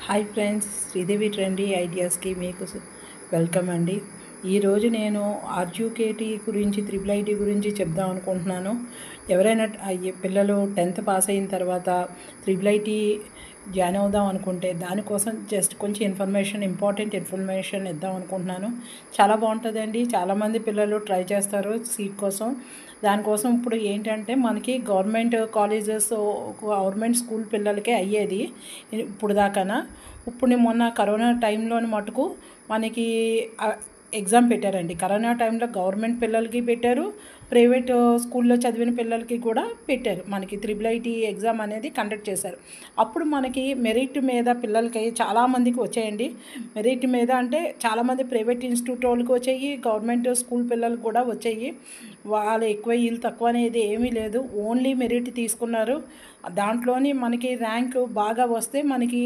Hi friends, Sridevi trendy ఐడియాస్కి మీకు welcome అండి. ఈరోజు నేను ఆర్జుకేటీ గురించి త్రిబుల్ ఐటీ గురించి చెప్దాం అనుకుంటున్నాను. ఎవరైనా పిల్లలు 10th పాస్ అయిన తర్వాత త్రిబుల్ ఐటీ జాయిన్ అవుదాం అనుకుంటే దానికోసం జస్ట్ కొంచెం ఇంపార్టెంట్ ఇన్ఫర్మేషన్ ఇద్దాం అనుకుంటున్నాను. చాలా బాగుంటుందండి. చాలామంది పిల్లలు ట్రై చేస్తారు సీట్ కోసం. దానికోసం ఇప్పుడు ఏంటంటే మనకి గవర్నమెంట్ కాలేజెస్, గవర్నమెంట్ స్కూల్ పిల్లలకే అయ్యేది ఇప్పుడు దాకానా. ఇప్పుడు మొన్న కరోనా టైంలోని మటుకు మనకి ఎగ్జామ్ పెట్టారండి. కరోనా టైంలో గవర్నమెంట్ పిల్లలకి పెట్టారు, ప్రైవేట్ స్కూల్లో చదివిన పిల్లలకి కూడా పెట్టారు. మనకి త్రిబుల్ ఐటీ ఎగ్జామ్ అనేది కండక్ట్ చేశారు. అప్పుడు మనకి మెరిట్ మీద పిల్లలకి చాలామందికి వచ్చాయండి. మెరిట్ మీద అంటే చాలామంది ప్రైవేట్ ఇన్స్టిట్యూట్ వాళ్ళకి వచ్చాయి, గవర్నమెంట్ స్కూల్ పిల్లలకు కూడా వచ్చాయి. వాళ్ళు ఎక్కువ వీళ్ళు తక్కువ అనేది ఏమీ లేదు, ఓన్లీ మెరిట్ తీసుకున్నారు. దాంట్లోని మనకి ర్యాంక్ బాగా వస్తే మనకి